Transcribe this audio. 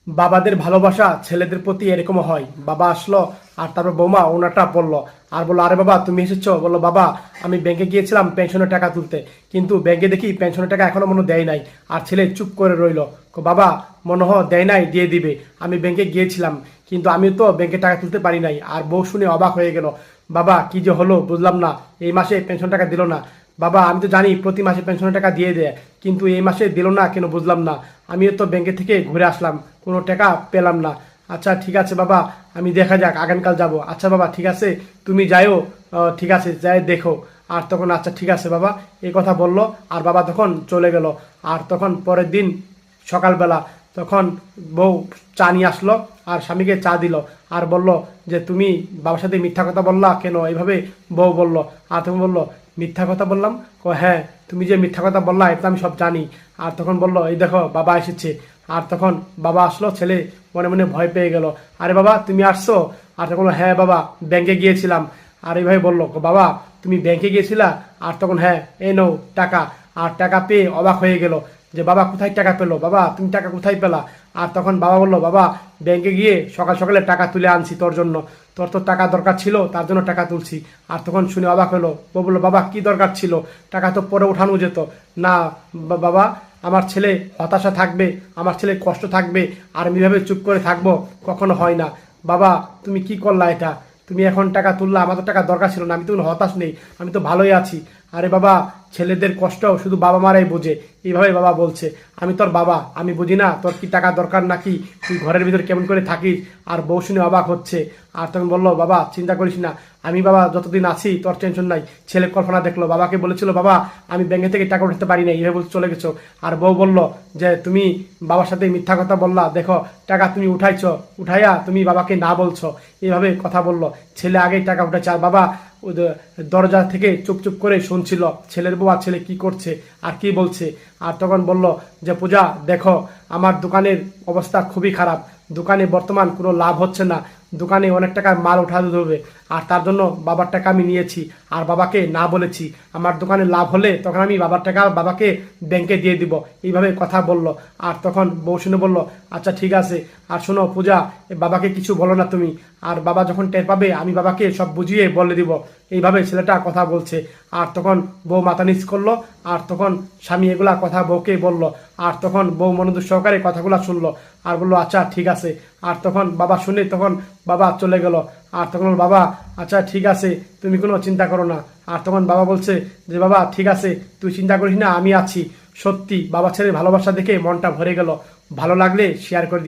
বাবাদের ভালোবাসা ছেলেদের প্রতি এরকম হয়। বাবা আসলো আর তারপর বৌমা ওনারটা পড়লো আর বললো, আরে বাবা তুমি এসেছো? বললো, বাবা আমি ব্যাংকে গিয়েছিলাম পেনশনের টাকা তুলতে, কিন্তু ব্যাংকে দেখি পেনশনের টাকা এখনো মনে হয় দেয় নাই। আর ছেলে চুপ করে রইলো। বাবা মনে হয় দেয় নাই, দিয়ে দিবে। আমি ব্যাংকে গিয়েছিলাম, কিন্তু আমি তো ব্যাংকে টাকা তুলতে পারি নাই। আর বউ শুনে অবাক হয়ে গেল। বাবা কি যে হলো বুঝলাম না, এই মাসে পেনশন টাকা দিল না। বাবা আমি তো জানি প্রতি মাসে পেনশনের টাকা দিয়ে দেয়, কিন্তু এই মাসে দিল না কেন বুঝলাম না। আমিও তো ব্যাংকে থেকে ঘুরে আসলাম, কোনো টাকা পেলাম না। আচ্ছা ঠিক আছে বাবা, আমি দেখা যাক আগামীকাল যাব। আচ্ছা বাবা ঠিক আছে, তুমি যাইও। ঠিক আছে, যাই দেখো। আর তখন আচ্ছা ঠিক আছে বাবা এই কথা বললো। আর বাবা তখন চলে গেল। আর তখন পরের দিন সকালবেলা তখন বউ চা নিয়ে আসলো আর স্বামীকে চা দিল। আর বলল যে তুমি বাবার সাথে মিথ্যা কথা বললা কেন? এইভাবে বউ বলল। আর তখন বলল, মিথ্যা কথা বললাম? হ্যাঁ, তুমি যে মিথ্যা কথা বললা এটা আমি সব জানি। আর তখন বলল, এই দেখো বাবা এসেছে। আর তখন বাবা আসলো, ছেলে মনে মনে ভয় পেয়ে গেল। আরে বাবা তুমি আসছো? আর তখন বললো, হ্যাঁ বাবা ব্যাংকে গিয়েছিলাম। আর এইভাবে বললো, বাবা তুমি ব্যাংকে গিয়েছিলা? আর তখন হ্যাঁ, এই নাও টাকা। আর টাকা পেয়ে অবাক হয়ে গেল যে বাবা কোথায় টাকা পেলো, বাবা তুমি টাকা কোথায় পেলা? আর তখন বাবা বললো, বাবা ব্যাংকে গিয়ে সকাল সকালে টাকা তুলে আনছি তোর জন্য, তোর তো টাকা দরকার ছিল তার জন্য টাকা তুলছি। আর তখন শুনে অবাক হলো। ও বললো, বাবা কি দরকার ছিল? টাকা তো পরে উঠানো যেত না। বাবা আমার ছেলে হতাশা থাকবে, আমার ছেলে কষ্ট থাকবে, আর আমি এভাবে চুপ করে থাকবো? কখনো হয় না। বাবা তুমি কি করলা এটা? তুমি এখন টাকা তুললা, আমার তো টাকা দরকার ছিল না, আমি তো হতাশ নেই, আমি তো ভালোই আছি। আরে বাবা ছেলেদের কষ্ট শুধু বাবা মারাই বোঝে, এইভাবে বাবা বলছে। আমি তোর বাবা, আমি বুঝি না তোর কি টাকা দরকার নাকি? তুই ঘরের ভিতরে কেমন করে থাকিস? আর বউ শুনে অবাক হচ্ছে। আর তখন বললো, বাবা চিন্তা করিস না, আমি বাবা যতদিন আছি তোর টেনশন নাই। ছেলে কল্পনা দেখলো, বাবাকে বলেছিল বাবা আমি ব্যাংকে থেকে টাকা উঠাতে পারি না, এইভাবে বলতে চলে গেছো। আর বউ বলল যে তুমি বাবার সাথে মিথ্যা কথা বললা, দেখো টাকা তুমি উঠাইছো, উঠাইয়া তুমি বাবাকে না বলছো, এইভাবে কথা বললো। ছেলে আগেই টাকা উঠেছে। আর বাবা দরজা থেকে চুপ চুপ করে শুনছিল ছেলের বউ আর ছেলে কি করছে আর কি বলছে। আর তখন বলল যে পূজা দেখো আমার দোকানের অবস্থা খুবই খারাপ, দোকানে বর্তমান কোনো লাভ হচ্ছে না, দোকানে অনেক টাকার মাল উঠাতে হবে। আর তার জন্য বাবার টাকা আমি নিয়েছি আর বাবাকে না বলেছি। আমার দোকানে লাভ হলে তখন আমি বাবার টাকা বাবাকে ব্যাংকে দিয়ে দিব, এইভাবে কথা বলল। আর তখন বউ শুনে বলল, আচ্ছা ঠিক আছে। আর শোনো পূজা, বাবাকে কিছু বলো না তুমি। আর বাবা যখন টের পাবে আমি বাবাকে সব বুঝিয়ে বলে দিব। এইভাবে ছেলেটা কথা বলছে। আর তখন বউ মাথা নিচ করলো। আর তখন স্বামী এগুলা কথা বউকে বলল। আর তখন বউ মনোযোগ সহকারে কথাগুলা শুনলো আর বললো, আচ্ছা ঠিক আছে। আর তখন বাবা শুনে তখন বাবা চলে গেল। আর তখন বলল, বাবা আচ্ছা ঠিক আছে, তুমি কোনো চিন্তা করো না। আর তখন বাবা বলছে যে বাবা ঠিক আছে, তুই চিন্তা করিস না, আমি আছি। সত্যি বাবা ছেলের ভালোবাসা দেখে মনটা ভরে গেল। ভালো লাগলে শেয়ার করে